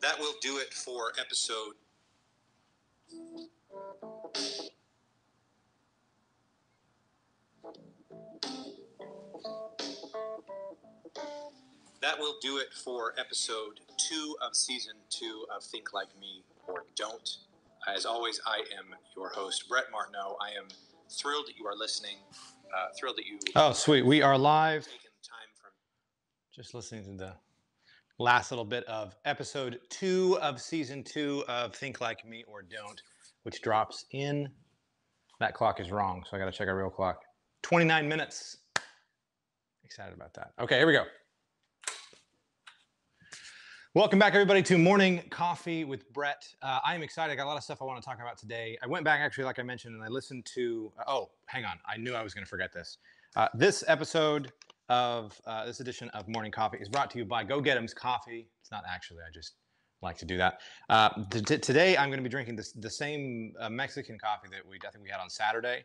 That will do it for episode. That will do it for episode 2 of season 2 of Think Like Me or Don't. As always, I am your host, Brett Martineau. I am thrilled that you are listening. Thrilled that you. Oh, sweet. We are live. Just listening to the last little bit of episode 2 of season 2 of Think Like Me or Don't, which drops in. That clock is wrong, so I got to check our real clock. 29 minutes. Excited about that. Okay, here we go. Welcome back, everybody, to Morning Coffee with Brett. I am excited. I got a lot of stuff I want to talk about today. I went back, actually, like I mentioned, and I listened to... hang on. I knew I was going to forget this. This episode of this edition of Morning Coffee is brought to you by Go Get 'Em's Coffee. It's not actually. I just like to do that. Today, I'm going to be drinking the same Mexican coffee that I think we had on Saturday,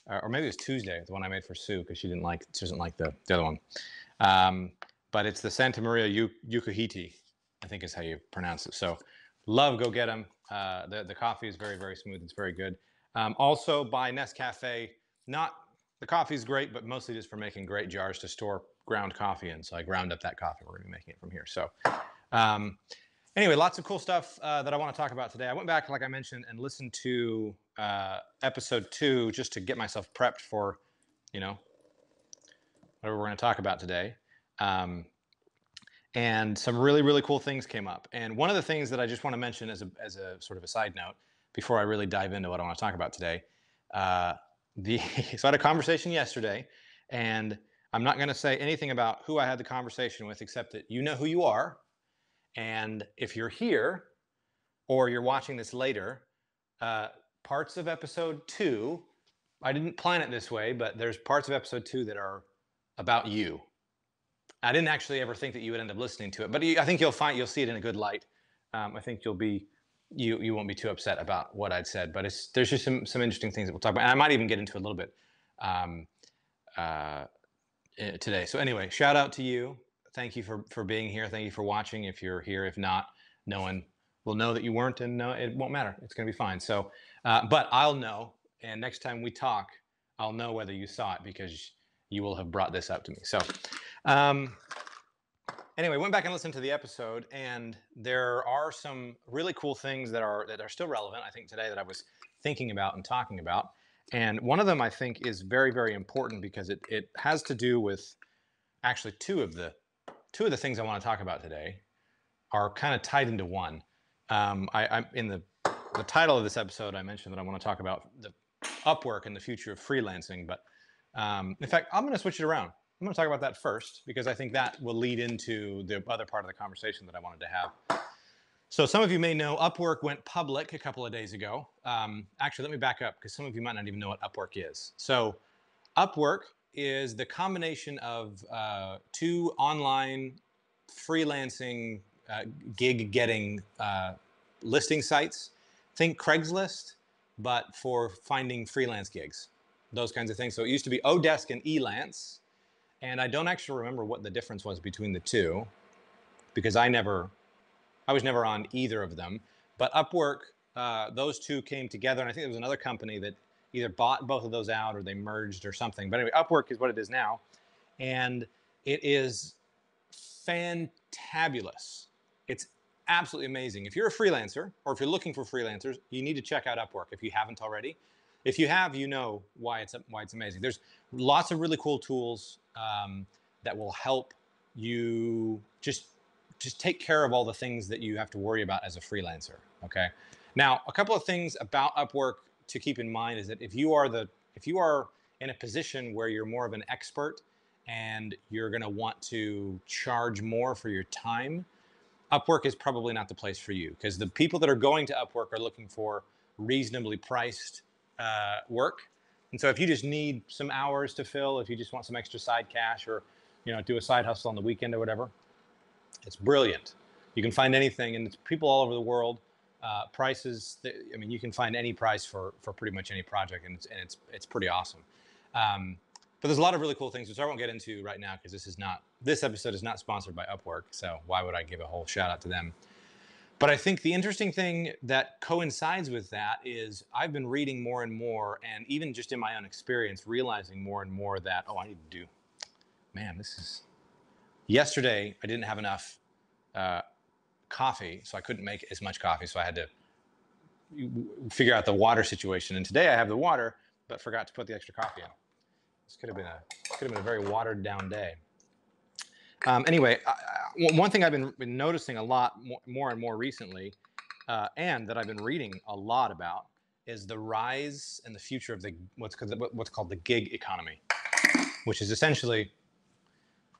or maybe it was Tuesday, the one I made for Sue, because she doesn't like the other one. But it's the Santa Maria Yucahiti, I think is how you pronounce it. So love Go Get 'Em. The coffee is very, very smooth. It's very good. Also by Nescafe. The coffee is great, but mostly just for making great jars to store ground coffee in. So I ground up that coffee. We're going to be making it from here. So anyway, lots of cool stuff that I want to talk about today. I went back, like I mentioned, and listened to episode 2 just to get myself prepped for, whatever we're going to talk about today. And some really, really cool things came up. And one of the things that I just want to mention as a sort of a side note, before I really dive into what I want to talk about today, so I had a conversation yesterday, and I'm not going to say anything about who I had the conversation with, except that you know who you are. And if you're here, or you're watching this later, parts of episode 2, I didn't plan it this way, but there's parts of episode 2 that are about you. I didn't actually ever think that you would end up listening to it, but I think you'll see it in a good light. I think you won't be too upset about what I'd said, but there's just some interesting things that we'll talk about, and I might even get into a little bit today. So anyway, shout out to you. Thank you for being here. Thank you for watching. If you're here, if not, no one will know that you weren't, and it won't matter. It's going to be fine. So, but I'll know, and next time we talk, I'll know whether you saw it because you will have brought this up to me. So. Anyway, went back and listened to the episode, and there are some really cool things that are still relevant, I think, today that I was thinking about and talking about. And one of them, I think, is very, very important because it has to do with actually two of the things I want to talk about today are kind of tied into one. I'm in the title of this episode, I mentioned that I want to talk about the Upwork and the future of freelancing, but in fact, I'm going to switch it around. I'm going to talk about that first because I think that will lead into the other part of the conversation that I wanted to have. So some of you may know Upwork went public a couple of days ago. Actually, let me back up because some of you might not even know what Upwork is. So Upwork is the combination of 2 online freelancing gig-getting listing sites. Think Craigslist, but for finding freelance gigs, those kinds of things. So it used to be Odesk and Elance. And I don't actually remember what the difference was between the two because I was never on either of them. But Upwork, those two came together, and I think there was another company that either bought both of those out or they merged or something. But anyway, Upwork is what it is now, and it is fantabulous. It's absolutely amazing. If you're a freelancer or if you're looking for freelancers, you need to check out Upwork if you haven't already. If you have, you know why it's amazing. There's lots of really cool tools that will help you just take care of all the things that you have to worry about as a freelancer. Okay. Now, a couple of things about Upwork to keep in mind is that if you are in a position where you're more of an expert and you're going to want to charge more for your time, Upwork is probably not the place for you because the people that are going to Upwork are looking for reasonably priced work. And so if you just need some hours to fill, if you just want some extra side cash or, do a side hustle on the weekend or whatever, it's brilliant. You can find anything, and it's people all over the world. Prices, you can find any price for pretty much any project, and it's pretty awesome. But there's a lot of really cool things, which I won't get into right now because this episode is not sponsored by Upwork. So why would I give a whole shout out to them? But I think the interesting thing that coincides with that is I've been reading more and more, and even just in my own experience, realizing more and more that, oh, I need to do, man, yesterday I didn't have enough coffee, so I couldn't make as much coffee, so I had to figure out the water situation. And today I have the water, but forgot to put the extra coffee in. This could have been a very watered down day. Anyway, one thing I've been noticing a lot more and more recently, and that I've been reading a lot about, is the rise and the future of what's called the gig economy, which is essentially,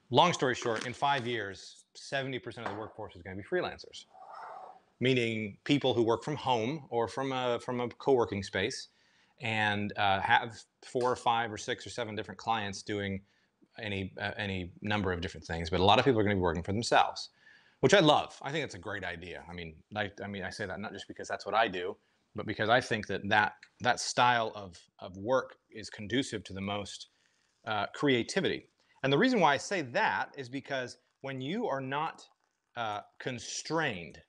long story short, in 5 years, 70% of the workforce is going to be freelancers, meaning people who work from home or from a co-working space and have 4 or 5 or 6 or 7 different clients doing any number of different things. But a lot of people are going to be working for themselves, which I love. I think it's a great idea. I mean, I say that not just because that's what I do, but because I think that style of work is conducive to the most creativity. And the reason why I say that is because when you are not constrained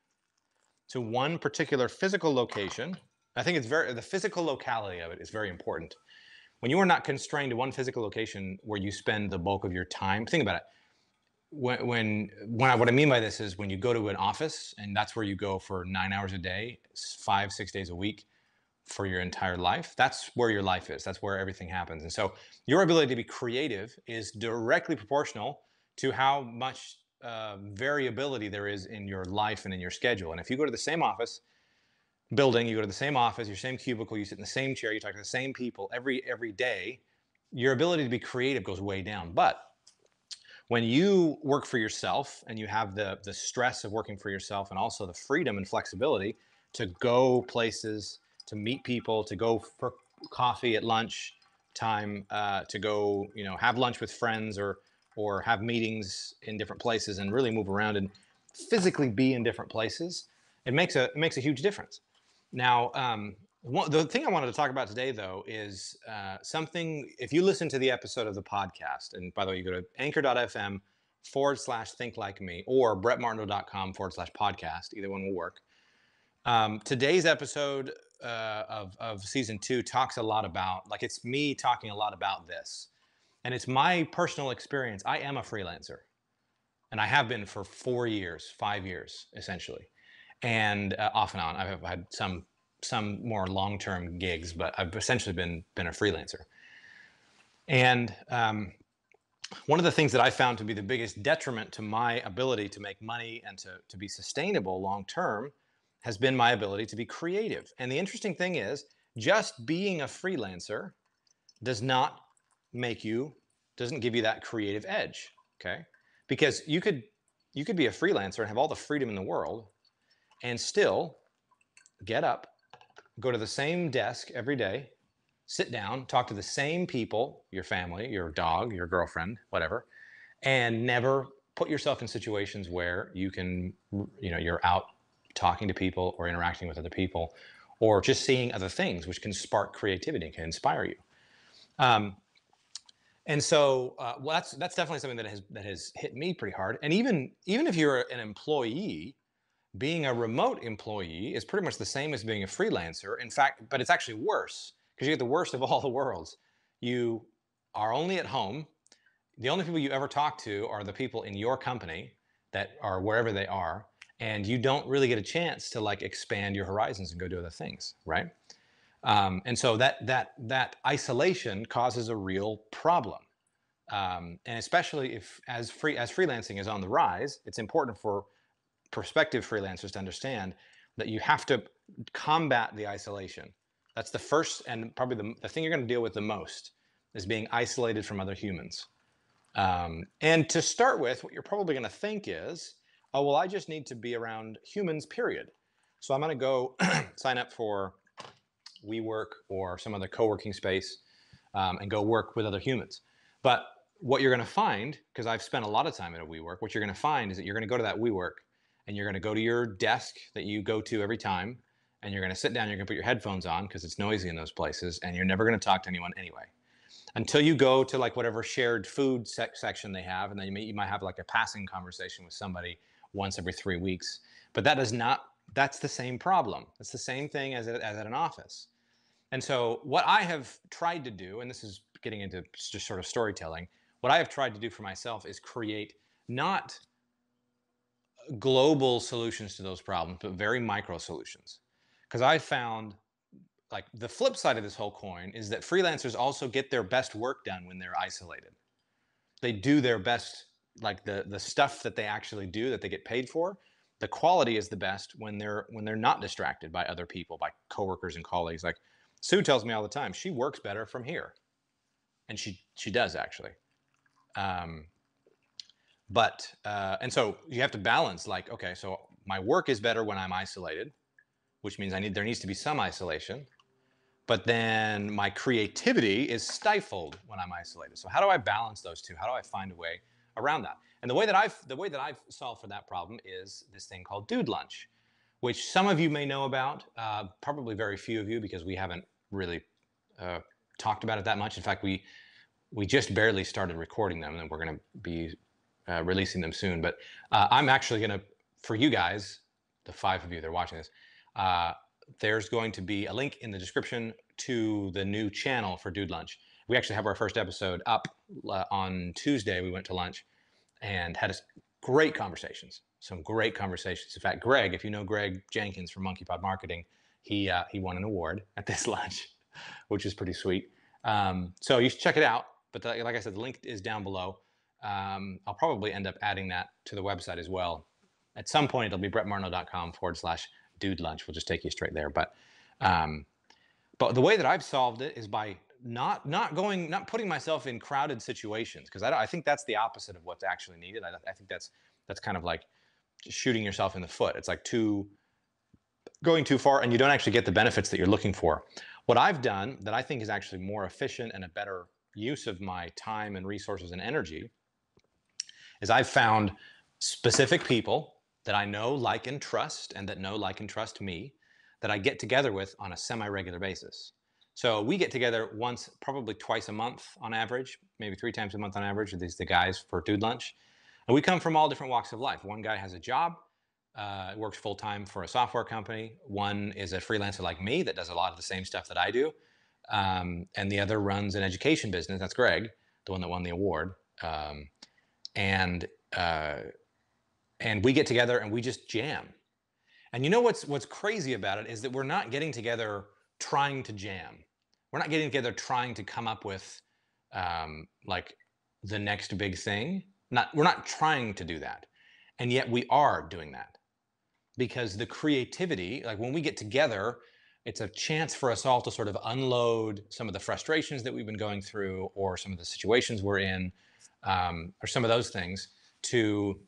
to one particular physical location, I think the physical locality of it is very important. When you are not constrained to one physical location where you spend the bulk of your time, think about it. What I mean by this is when you go to an office and that's where you go for 9 hours a day, 5, 6 days a week for your entire life, that's where your life is. That's where everything happens. And so your ability to be creative is directly proportional to how much variability there is in your life and in your schedule. And if you go to the same office building, you go to the same office, your same cubicle, you sit in the same chair, you talk to the same people every day, your ability to be creative goes way down. But when you work for yourself and you have the stress of working for yourself and also the freedom and flexibility to go places, to meet people, to go for coffee at lunch time, to go, have lunch with friends or have meetings in different places and really move around and physically be in different places, it makes a huge difference. Now, the thing I wanted to talk about today, though, is something. If you listen to the episode of the podcast, and by the way, you go to anchor.fm/think like me or brettmartineau.com/podcast, either one will work. Today's episode of season 2 talks a lot about, it's me talking a lot about this. And it's my personal experience. I am a freelancer. And I have been for 4 years, 5 years, essentially. And off and on, I've had some more long-term gigs, but I've essentially been a freelancer. And one of the things that I found to be the biggest detriment to my ability to make money and to be sustainable long-term has been my ability to be creative. And the interesting thing is, just being a freelancer doesn't give you that creative edge, okay? Because you could be a freelancer and have all the freedom in the world and still get up, go to the same desk every day, sit down, talk to the same people, your family, your dog, your girlfriend, whatever, and never put yourself in situations where you're out talking to people or interacting with other people or just seeing other things, which can spark creativity and can inspire you. And so that's definitely something that has hit me pretty hard. And even if you're an employee, being a remote employee is pretty much the same as being a freelancer. In fact, but it's actually worse because you get the worst of all the worlds. You are only at home. The only people you ever talk to are the people in your company that are wherever they are. And you don't really get a chance to expand your horizons and go do other things, right? And so that isolation causes a real problem. And especially if as freelancing is on the rise, it's important for prospective freelancers to understand that you have to combat the isolation. That's the first and probably the thing you're going to deal with the most is being isolated from other humans. And to start with, what you're probably going to think is, oh, well, I just need to be around humans, period. So I'm going to go sign up for WeWork or some other co-working space and go work with other humans. But what you're going to find, because I've spent a lot of time at a WeWork, what you're going to find is that you're going to go to that WeWork and you're going to go to your desk that you go to every time, and you're going to sit down, you're going to put your headphones on because it's noisy in those places, and you're never going to talk to anyone anyway. Until you go to whatever shared food section they have, and then you might have a passing conversation with somebody once every 3 weeks. But that does not That's the same problem. It's the same thing as at an office. And so what I have tried to do, and this is getting into just sort of storytelling, what I have tried to do for myself is create not global solutions to those problems, but very micro solutions. Because I found, like, the flip side of this whole coin is that freelancers also get their best work done when they're isolated. They do their best, like the stuff that they actually do that they get paid for. The quality is the best when they're not distracted by other people, by coworkers and colleagues. Like Sue tells me all the time, she works better from here, and she does actually. Um, and so you have to balance, like, okay, so my work is better when I'm isolated, which means there needs to be some isolation. But then my creativity is stifled when I'm isolated. So how do I balance those two? How do I find a way around that? And the way that I've solved for that problem is this thing called Dude Lunch, which some of you may know about, probably very few of you, because we haven't really talked about it that much. In fact, we just barely started recording them, and we're going to be releasing them soon. But I'm actually going to, for you guys, the 5 of you that are watching this, there's going to be a link in the description to the new channel for Dude Lunch. We actually have our first episode up on Tuesday. We went to lunch and had great conversations, some great conversations. In fact, Greg, if you know Greg Jenkins from Monkey Pod Marketing, he won an award at this lunch, which is pretty sweet. So you should check it out. But like I said, the link is down below. I'll probably end up adding that to the website as well. At some point, it'll be brettmartineau.com/dude lunch. We'll just take you straight there. But the way that I've solved it is by not putting myself in crowded situations, because I think that's the opposite of what's actually needed. I think that's kind of like shooting yourself in the foot. It's like going too far, and you don't actually get the benefits that you're looking for. What I've done that I think is actually more efficient and a better use of my time and resources and energy is I've found specific people that I know, like, and trust, and that know, like, and trust me, that I get together with on a semi-regular basis. So we get together once, probably twice a month on average, maybe 3 times a month on average. These are the guys for Dude Lunch. And we come from all different walks of life. One guy has a job, works full-time for a software company. One is a freelancer like me that does a lot of the same stuff that I do. And the other runs an education business. That's Greg, the one that won the award. And we get together and we just jam. And you know what's crazy about it is that we're not getting together trying to jam. We're not getting together trying to come up with like the next big thing. We're not trying to do that. And yet we are doing that, because the creativity, like when we get together, it's a chance for us all to sort of unload some of the frustrations that we've been going through, or some of the situations we're in, or some of those things, to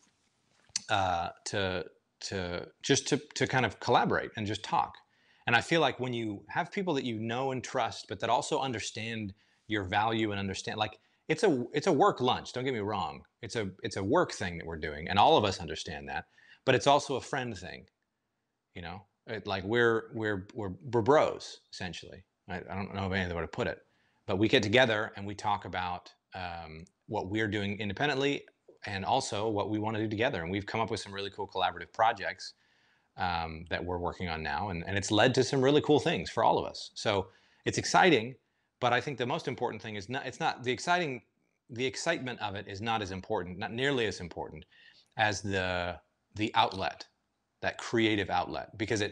kind of collaborate and just talk. And I feel like when you have people that you know and trust, but that also understand your value and understand, like, it's a work lunch. Don't get me wrong. It's a work thing that we're doing, and all of us understand that. But it's also a friend thing, you know. Like we're bros essentially. I don't know of any other way to put it, but we get together and we talk about what we're doing independently, and also what we want to do together. And we've come up with some really cool collaborative projects that we're working on now, and it's led to some really cool things for all of us. So it's exciting, but I think the most important thing is it's not the exciting. The excitement of it is not as important, not nearly as important as the outlet, that creative outlet, because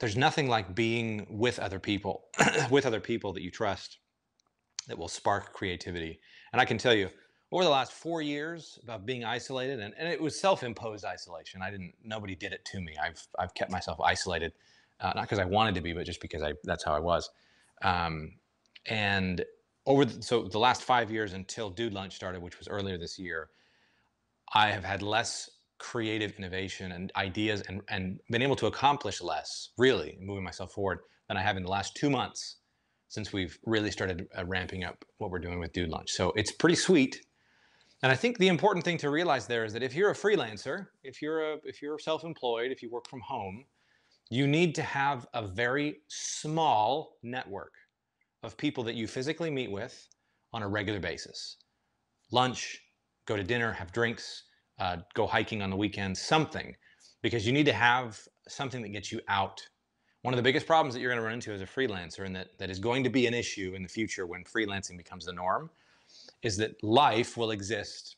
there's nothing like being with other people, with other people that you trust, that will spark creativity. And I can tell you, over the last 4 years of being isolated, and it was self-imposed isolation. Nobody did it to me. I've kept myself isolated, not because I wanted to be, but just because that's how I was. And so the last 5 years until Dude Lunch started, which was earlier this year, I have had less creative innovation and ideas, and been able to accomplish less, really, moving myself forward, than I have in the last 2 months since we've really started ramping up what we're doing with Dude Lunch. So it's pretty sweet. And I think the important thing to realize there is that if you're a freelancer, if you're self-employed, if you work from home, you need to have a very small network of people that you physically meet with on a regular basis. Lunch, go to dinner, have drinks, go hiking on the weekends, something, because you need to have something that gets you out. One of the biggest problems that you're going to run into as a freelancer, and that is going to be an issue in the future when freelancing becomes the norm, is that life will exist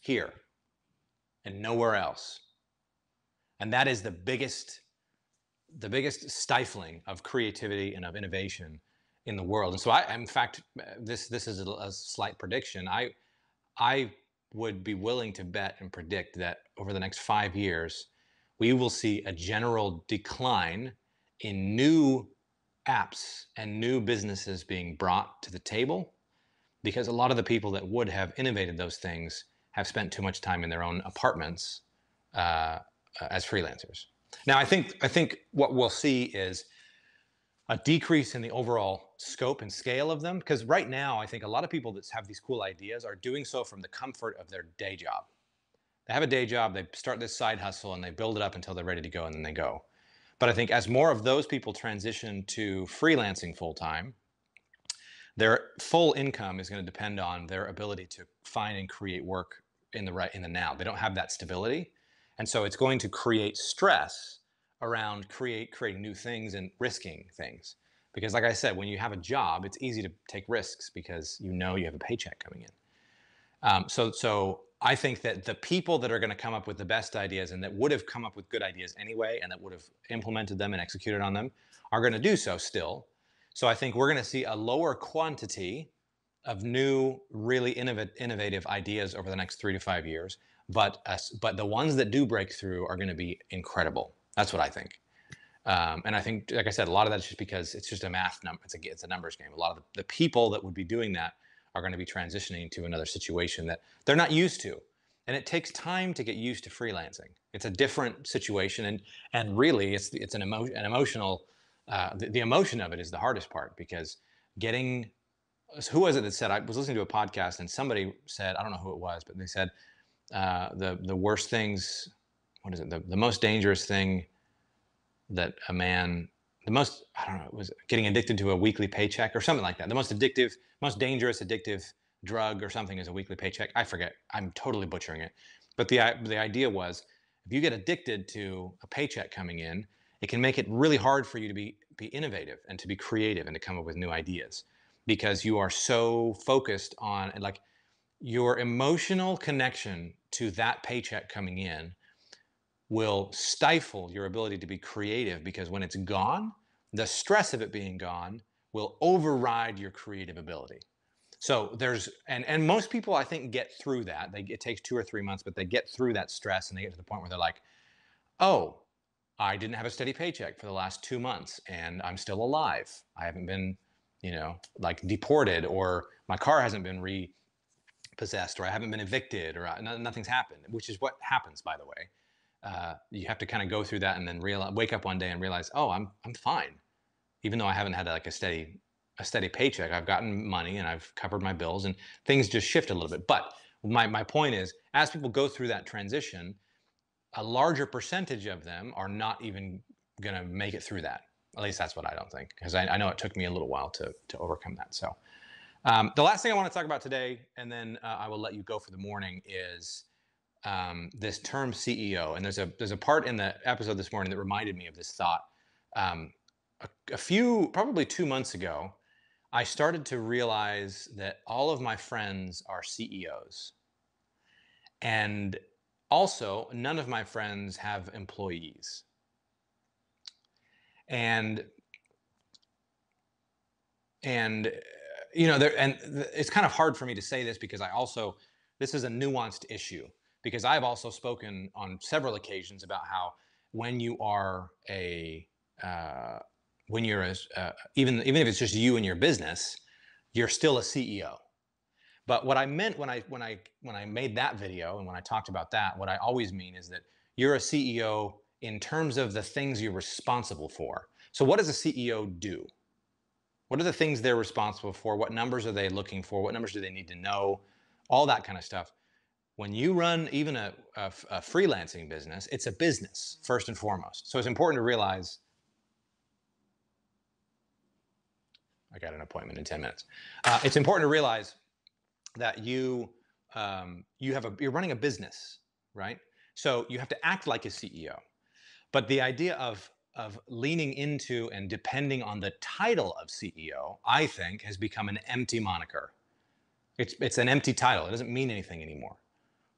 here and nowhere else. And that is the biggest stifling of creativity and of innovation in the world. And so in fact, this is a slight prediction. I would be willing to bet and predict that over the next 5 years, we will see a general decline in new apps and new businesses being brought to the table, because a lot of the people that would have innovated those things have spent too much time in their own apartments as freelancers. Now, I think what we'll see is a decrease in the overall scope and scale of them, because right now I think a lot of people that have these cool ideas are doing so from the comfort of their day job. They have a day job, they start this side hustle, and they build it up until they're ready to go, and then they go. But I think as more of those people transition to freelancing full time, their full income is going to depend on their ability to find and create work in the now. They don't have that stability, and so it's going to create stress around creating new things and risking things. Because like I said, when you have a job, it's easy to take risks because you know you have a paycheck coming in. So I think that the people that are going to come up with the best ideas, and that would have come up with good ideas anyway, and that would have implemented them and executed on them, are going to do so still. So I think we're going to see a lower quantity of new, really innovative ideas over the next 3 to 5 years. But the ones that do break through are going to be incredible. That's what I think. And I think, like I said, a lot of that's just because it's just a math number. It's a numbers game. A lot of the people that would be doing that are going to be transitioning to another situation that they're not used to. And it takes time to get used to freelancing. It's a different situation. And really, it's an emotional, the emotion of it is the hardest part, because getting, who was it that said, I was listening to a podcast and somebody said, I don't know who it was, but they said, the worst things, what is it? The most dangerous thing that a man, I don't know, it was getting addicted to a weekly paycheck or something like that. The most dangerous addictive drug or something is a weekly paycheck. I forget. I'm totally butchering it. But the idea was, if you get addicted to a paycheck coming in, it can make it really hard for you to be innovative and to be creative and to come up with new ideas, because you are so focused on, like, your emotional connection to that paycheck coming in will stifle your ability to be creative, because when it's gone, the stress of it being gone will override your creative ability. So there's, and most people I think get through that. It takes 2 or 3 months, but they get through that stress and they get to the point where they're like, oh, I didn't have a steady paycheck for the last 2 months and I'm still alive. I haven't been, like deported, or my car hasn't been repossessed, or I haven't been evicted, or nothing's happened, which is what happens, by the way. You have to kind of go through that and then wake up one day and realize, oh, I'm fine. Even though I haven't had like a steady paycheck, I've gotten money and I've covered my bills, and things just shift a little bit. But my point is, as people go through that transition, a larger percentage of them are not even going to make it through that. At least that's what I don't think, because I know it took me a little while to overcome that. So the last thing I want to talk about today, and then I will let you go for the morning, is this term CEO. And there's a part in the episode this morning that reminded me of this thought. Probably 2 months ago, I started to realize that all of my friends are CEOs. And also, none of my friends have employees. And it's kind of hard for me to say this, because this is a nuanced issue, because I've also spoken on several occasions about how when you are even if it's just you and your business, you're still a CEO. But what I meant when I made that video and when I talked about that, what I always mean is that you're a CEO in terms of the things you're responsible for. So what does a CEO do? What are the things they're responsible for? What numbers are they looking for? What numbers do they need to know? All that kind of stuff. When you run even a freelancing business, it's a business first and foremost. So it's important to realize, I got an appointment in 10 minutes. It's important to realize that you're running a business, right? So you have to act like a CEO. But the idea of leaning into and depending on the title of CEO, I think, has become an empty moniker. It's an empty title. It doesn't mean anything anymore.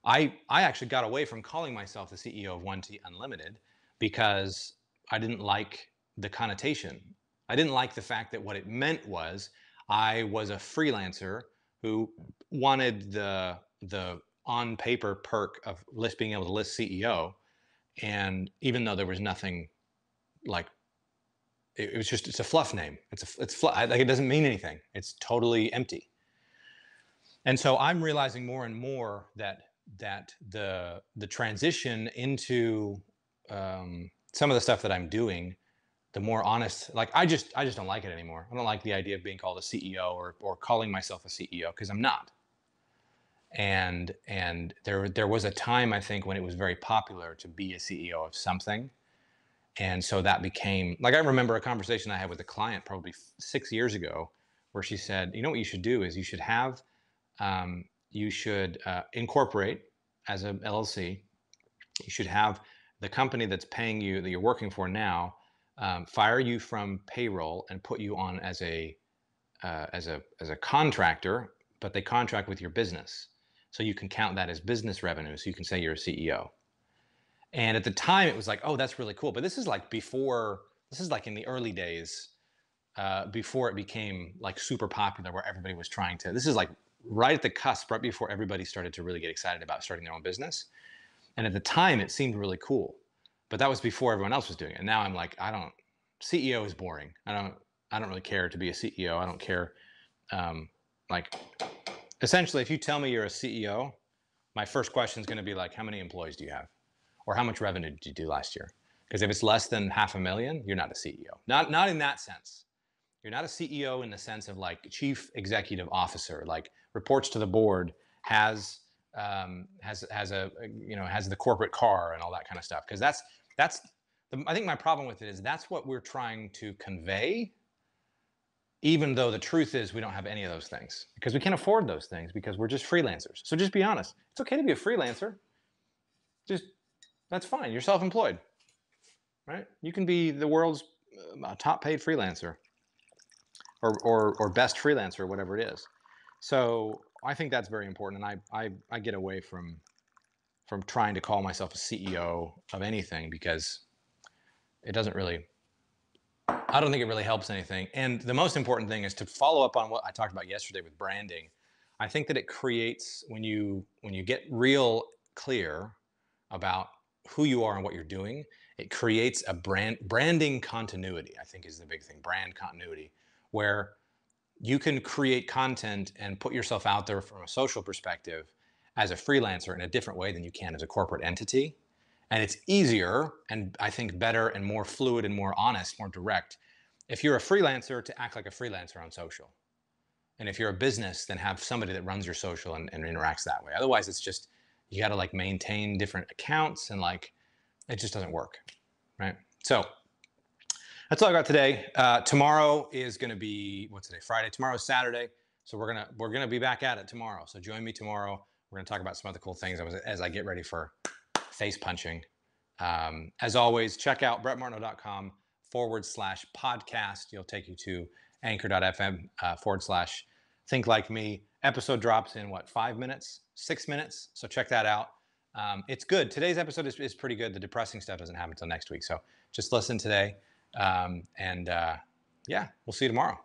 I actually got away from calling myself the CEO of 1T Unlimited because I didn't like the connotation. I didn't like the fact that what it meant was I was a freelancer who wanted the on paper perk of being able to list CEO. And even though there was nothing like, it was just, it's a fluff name. Like, it doesn't mean anything. It's totally empty. And so I'm realizing more and more that the transition into some of the stuff that I'm doing, the more honest, like I just don't like it anymore. I don't like the idea of being called a CEO or calling myself a CEO, because I'm not. And there was a time, I think, when it was very popular to be a CEO of something. And so that became, like, I remember a conversation I had with a client probably 6 years ago where she said, you know what you should do is you should have, incorporate as a LLC. You should have the company that's paying you, that you're working for now, fire you from payroll and put you on as a contractor, but they contract with your business. So you can count that as business revenue. So you can say you're a CEO. And at the time it was like, oh, that's really cool. But this is like in the early days, before it became like super popular, where everybody was trying to, this is like right at the cusp, right before everybody started to really get excited about starting their own business. And at the time it seemed really cool, but that was before everyone else was doing it. And now I'm like, CEO is boring. I don't really care to be a CEO. I don't care. Like, essentially, if you tell me you're a CEO, my first question is going to be like, how many employees do you have? Or how much revenue did you do last year? Because if it's less than 500,000, you're not a CEO. Not in that sense. You're not a CEO in the sense of like chief executive officer, like reports to the board, has the corporate car and all that kind of stuff. Because I think my problem with it is that's what we're trying to convey, even though the truth is we don't have any of those things, because we can't afford those things, because we're just freelancers. So just be honest. It's okay to be a freelancer. That's fine. You're self-employed, right? You can be the world's top paid freelancer, or best freelancer, whatever it is. So I think that's very important. And I get away from trying to call myself a CEO of anything, because it doesn't really, I don't think it really helps anything. And the most important thing is to follow up on what I talked about yesterday with branding. I think that it creates, when you get real clear about who you are and what you're doing, it creates a branding continuity, I think, is the big thing. Brand continuity, where you can create content and put yourself out there from a social perspective as a freelancer in a different way than you can as a corporate entity. And it's easier, and I think better and more fluid and more honest, more direct, if you're a freelancer, to act like a freelancer on social. And if you're a business, then have somebody that runs your social and interacts that way. Otherwise, it's just, you got to like maintain different accounts, and like, it just doesn't work, right? So that's all I got today. Tomorrow is going to be, what's today? Friday. Tomorrow's Saturday. So we're gonna be back at it tomorrow. So join me tomorrow. We're gonna talk about some other cool things as I get ready for face punching. As always, check out brettmartno.com/podcast. It'll take you to anchor.fm /think like me. Episode drops in 5 minutes, 6 minutes. So check that out. It's good. Today's episode is pretty good. The depressing stuff doesn't happen until next week. So just listen today. Yeah, we'll see you tomorrow.